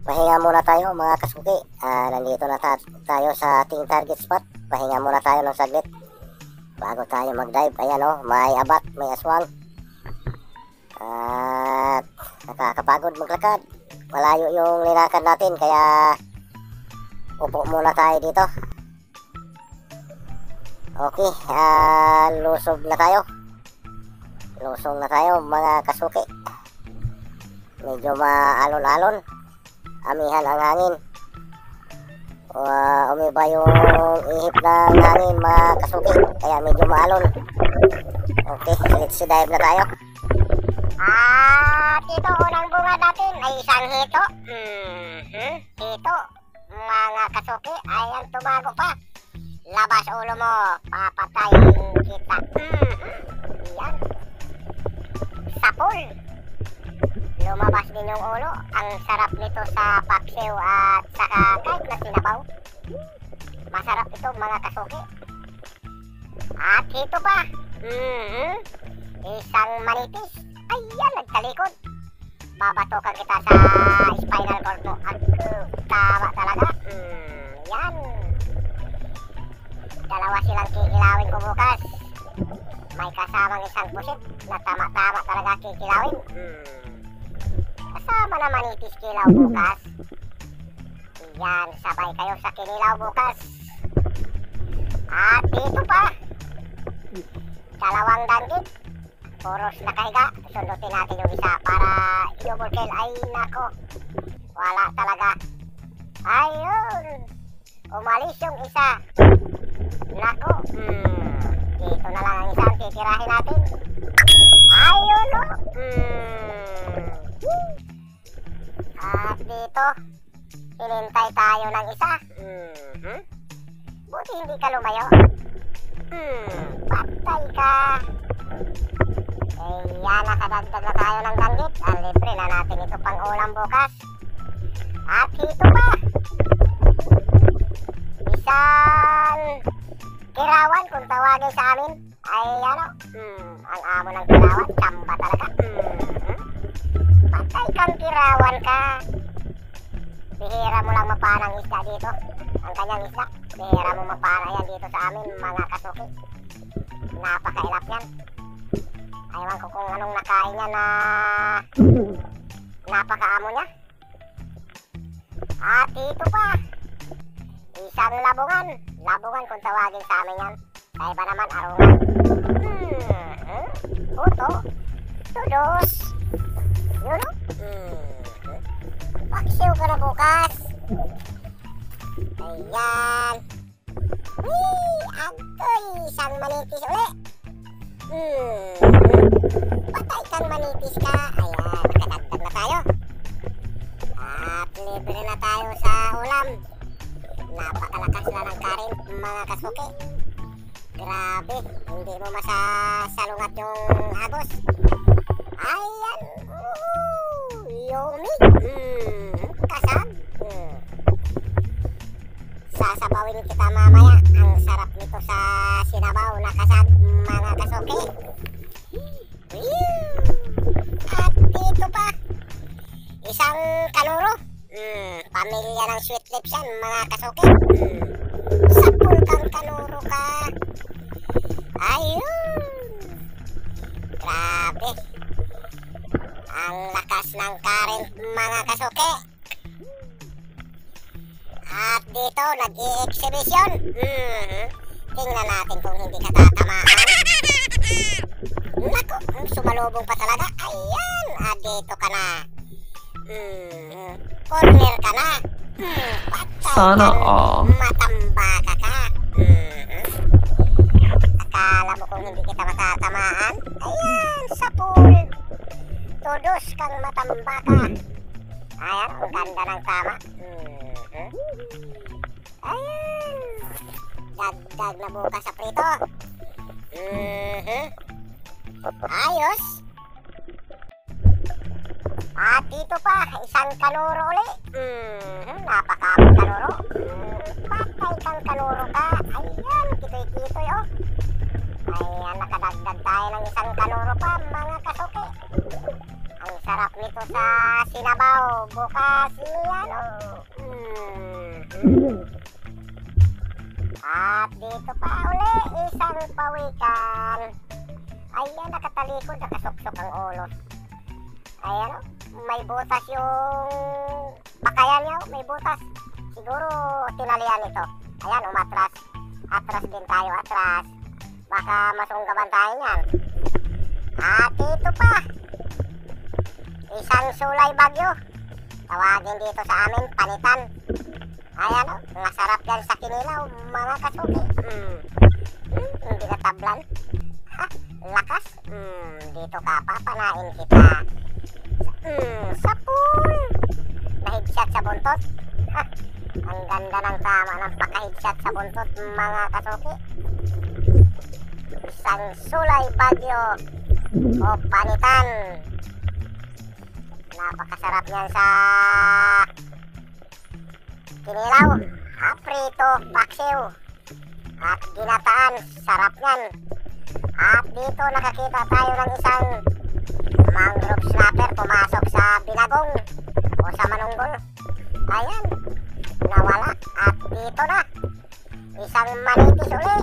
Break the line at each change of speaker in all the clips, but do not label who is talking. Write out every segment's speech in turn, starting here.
Pahinga muna tayo mga kasuki. Nandito na tayo sa ating target spot. Pahinga muna tayo ng saglit bago tayo mag-dive. Ayan o, may abat, may aswang. At nakakapagod maglakad. Malayo yung linakad natin, kaya upo muna tayo dito. Okay, lusob na tayo. Lusong na tayo mga kasuki. Medyo maalon-alon. Amihan ang hangin. Umiba yung ihip ng hangin mga kasuki, kaya medyo maalon. Okay, let's dive na tayo.
Ito unang bunga natin ay isang hito. Hito, mga kasuki. Ayan, tumago pa. Labas ulo mo, papatayin kita. Yan. Sapul. Lumabas din yung ulo. Ang sarap nito sa paksiw at saka kahit na sinabaw. Masarap ito mga kasuki. At hito pa. Isang manipis. Ayan, nagtalikod. Babatukan kita sa spinal cord mo. At tama talaga. Yan. Dalawa silang kikilawin ko bukas. May kasamang isang pusit na tama-tama talaga kikilawin. Kasama na manipis kilaw bukas. Yan, sabay kayo sa kinilaw bukas. At dito pa, dalawang danggit. Puros nakahiga. Sundutin natin yung isa para double kill. Ay nako, wala talaga. Ayun, umalis yung isa. Nako, dito na lang ang isa ang titirahin natin. Ayun o. At dito, hinintay tayo ng isa. Buti hindi ka lumayo. Patay ka. Yan, nakadagdag na tayo ng danggit. Libre na natin ito pang ulam bukas. At dito pa, isang kirawan kung tawagin sa amin. Ay ano, ang amo ng kirawan, tsamba talaga. Patay kang kirawan ka. Bihira mo lang mapanang isda dito. Ang kanyang isda, bihira mo mapana yan dito sa amin mga kasuki. Napakailap yan. Aywan ko kung anong nakain niya na napakaamo niya. At dito pa, isang labungan. Labungan kung tawagin sa amin yan. Sa iba naman, arungan. Uto. Tudos. Yun o. Paksiw ka na bukas. Ayan. Agoy, isang manipis uli. Patay kang manipis ka. Ayan, nakadagdag na tayo. At libre na tayo sa ulam. Napakalakas na ng karin mga kasuki. Grabe, hindi mo masasalungat yung agos. Ayan, yummy. Kasag. Sasabawin kita mamaya. Ang sarap nito sa sinabaw na kasag mga kasuki. At dito pa, isang kanuro. Pamilya ng sweet lips yan mga kasuki. Sapul kang kanuro ka. Ayun. Grabe. Ang lakas ng current mga kasuki. At dito, nag-i-exhibition. Tingnan natin kung hindi ka tatamaan. Naku, sumalubong pa talaga. Ayan, dito ka na. Corner ka na. Patay
Sana
ka, matamba ka. Akala mo kung hindi kita matatamaan. Ayan, sa pool. Todos kang matamba ka. Ayan, ang ganda ng tama. Ayan. Dagdag na bukas sa prito. Ayos. At dito pa, isang kanuro uli. Napakamang kanuro. Patay kang kanuro ka. Ayan, kitoy-kitoy oh. Ayan, nakadagdag tayo ng isang kanuro pa mga kasuki. Ang sarap nito sa sinabaw. Bukas yan At dito pa uli, isang pawikan. Ayan, nakatalikod, nakasuksok ang ulo. Ayan may butas yung bakayan niya, may butas. Siguro tinalian ito. Ayan, umatras. Atras din tayo, atras. Baka masunggaban tayo niyan. At ito pa, isang sulay bagyo. Tawagin dito sa amin, panitan. Ayan masarap yan sa kinilaw, mga kasuki. Hindi natablan. Lakas. Dito ka, papanain kita. Sa pool. Na-headshot sa buntot. Ang ganda ng tama ng paka-headshot sa buntot, mga kasuki. Isang sulay bagyo o panitan. Napakasarap niyan sa kinilaw, aprito, paksiw at ginataan. Sarap niyan. At dito nakakita tayo ng isang mangrove snapper pumasok sa binagong o sa manunggol. Ayan, nawala. At dito na isang manitis uli.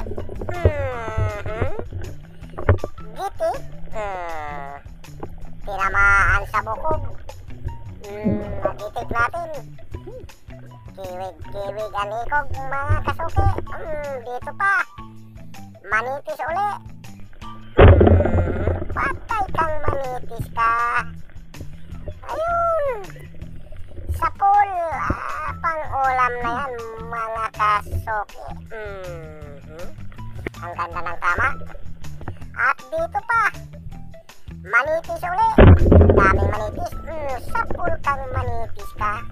Gitik. Tinamaan sa bukog. Nagitik natin. Kiwig anikog, mga kasuki. Dito pa manitis uli. Patay kang manitis ka. Ayun, sa pool. Pang ulam na yan, mga kasuki. Ang ganda ng tama. At dito pa manitis uli. Daming manitis. Sa pool kang manitis ka.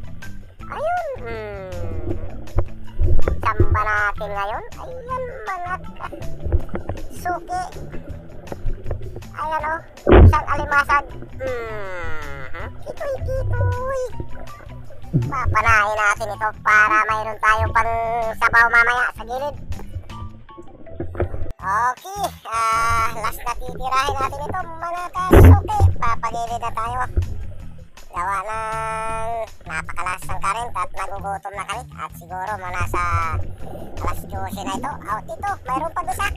Ayun. Samba natin ngayon. Ayan, mga suki. Ayan isang alimasag. Kitoy. Papanain natin ito para mayroon tayo pang sabaw mamaya sa gilid. Okay, last na titirahin natin ito, mga kasuki. Papagilid na tayo. Gawa ng napakalas ng current at nagugutom na kami. At siguro mga nasa alas 12 na ito. Out ito, mayroon pa gusa.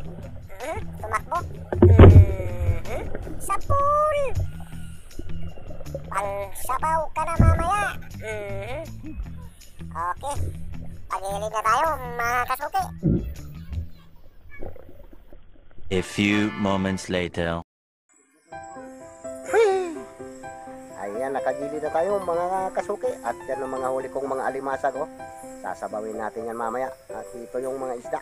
Tumakbo. Sa pool. Pang sabaw ka na mamaya. Okay, pagilid na tayo, mga kasuki.
A few moments later.
Ayan, nakagilid na tayo, mga kasuki. At yan ang mga huli kong mga alimasag. Sasabawin natin yan mamaya. At ito yung mga isda.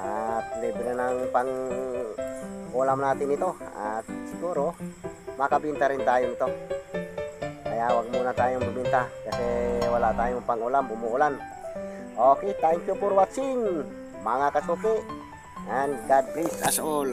At libre ng pang ulam natin ito. At siguro makabinta rin tayo nito. Kaya wag muna tayong bumenta kasi wala tayong pang ulam, umuulan. Okay, thank you for watching, mga kasuki. And God bless us all.